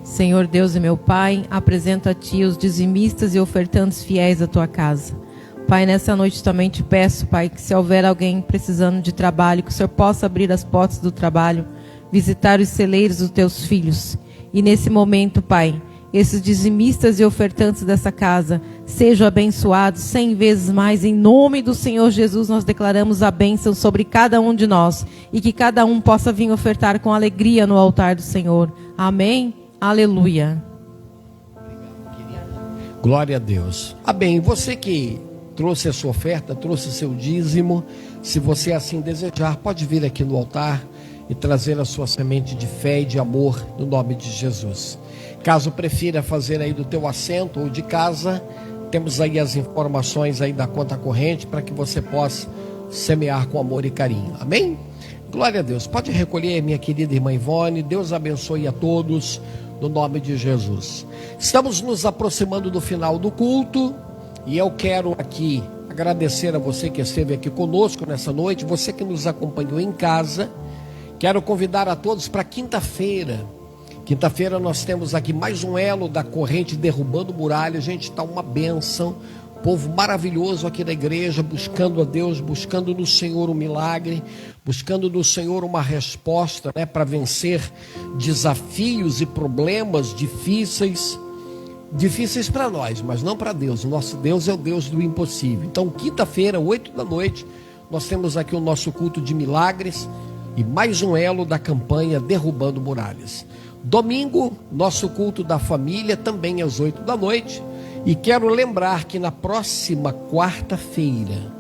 Speaker 1: Senhor Deus e meu Pai, apresento a Ti os dizimistas e ofertantes fiéis da Tua casa. Pai, nessa noite também te peço, Pai, que se houver alguém precisando de trabalho, que o Senhor possa abrir as portas do trabalho, visitar os celeiros dos Teus filhos. E nesse momento, Pai, esses dizimistas e ofertantes dessa casa sejam abençoados 100 vezes mais. Em nome do Senhor Jesus, nós declaramos a bênção sobre cada um de nós, e que cada um possa vir ofertar com alegria no altar do Senhor. Amém Aleluia.
Speaker 2: Glória a Deus. Amém. Você que trouxe a sua oferta, trouxe o seu dízimo, se você assim desejar, pode vir aqui no altar e trazer a sua semente de fé e de amor no nome de Jesus. Caso prefira fazer aí do teu assento ou de casa, temos aí as informações aí da conta corrente para que você possa semear com amor e carinho. Amém? Glória a Deus. Pode recolher, minha querida irmã Ivone. Deus abençoe a todos no nome de Jesus. Estamos nos aproximando do final do culto e eu quero aqui agradecer a você que esteve aqui conosco nessa noite, você que nos acompanhou em casa. Quero convidar a todos para quinta-feira. Quinta-feira nós temos aqui mais um elo da corrente Derrubando Muralhas. Gente, está uma bênção. Povo maravilhoso aqui da igreja, buscando a Deus, buscando no Senhor um milagre, buscando no Senhor uma resposta, para vencer desafios e problemas difíceis para nós, mas não para Deus. O nosso Deus é o Deus do impossível. Então, quinta-feira, 8 da noite, nós temos aqui o nosso culto de milagres e mais um elo da campanha Derrubando Muralhas. Domingo, nosso culto da família, também às 8 da noite. E quero lembrar que na próxima quarta-feira,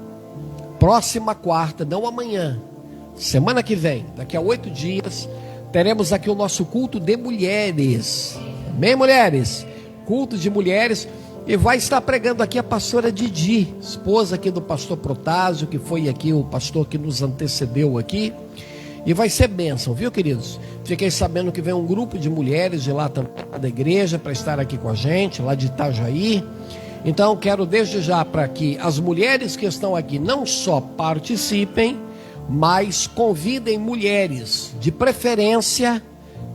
Speaker 2: não amanhã, semana que vem, daqui a 8 dias, teremos aqui o nosso culto de mulheres. Amém, mulheres? Culto de mulheres. E vai estar pregando aqui a pastora Didi, esposa aqui do pastor Protásio, que foi aqui o pastor que nos antecedeu aqui. E vai ser bênção, viu, queridos? Fiquei sabendo que vem um grupo de mulheres de lá também, da igreja, para estar aqui com a gente, lá de Itajaí. Então, quero desde já para que as mulheres que estão aqui não só participem, mas convidem mulheres, de preferência,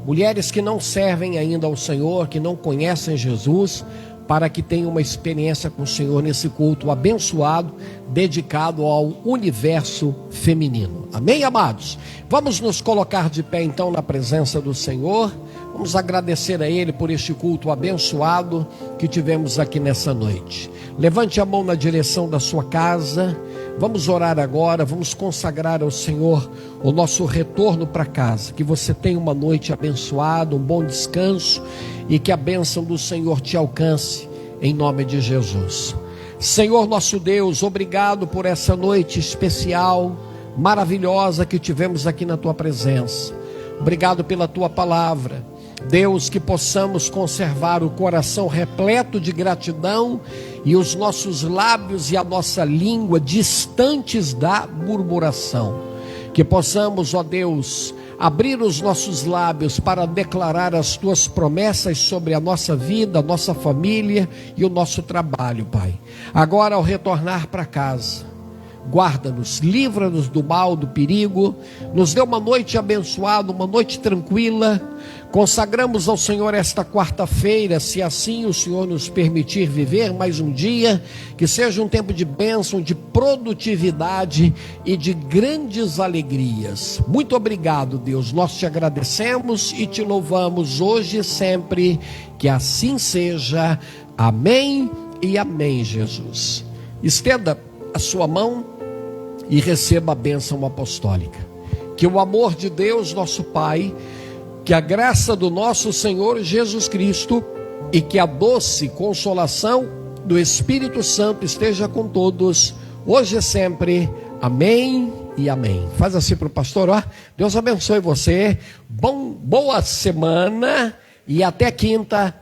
Speaker 2: mulheres que não servem ainda ao Senhor, que não conhecem Jesus, para que tenham uma experiência com o Senhor nesse culto abençoado, dedicado ao universo feminino. Amém, amados? Vamos nos colocar de pé então na presença do Senhor. Vamos agradecer a Ele por este culto abençoado que tivemos aqui nessa noite. Levante a mão na direção da sua casa. Vamos orar agora, vamos consagrar ao Senhor o nosso retorno para casa. Que você tenha uma noite abençoada, um bom descanso e que a bênção do Senhor te alcance em nome de Jesus. Senhor nosso Deus, obrigado por essa noite especial, maravilhosa que tivemos aqui na tua presença. Obrigado pela tua palavra. Deus, que possamos conservar o coração repleto de gratidão e os nossos lábios e a nossa língua distantes da murmuração. Que possamos, ó Deus, abrir os nossos lábios para declarar as tuas promessas sobre a nossa vida, a nossa família e o nosso trabalho, Pai. Agora, ao retornar para casa, guarda-nos, livra-nos do mal, do perigo, nos dê uma noite abençoada, uma noite tranquila. Consagramos ao Senhor esta quarta-feira, se assim o Senhor nos permitir viver mais um dia, que seja um tempo de bênção, de produtividade e de grandes alegrias. Muito obrigado, Deus, nós te agradecemos e te louvamos hoje e sempre, que assim seja. Amém e amém, Jesus. Estenda a sua mão e receba a bênção apostólica. Que o amor de Deus, nosso Pai, que a graça do nosso Senhor Jesus Cristo e que a doce consolação do Espírito Santo esteja com todos, hoje e sempre. Amém e amém. Faz assim para o pastor, ó. Deus abençoe você. Boa semana e até quinta.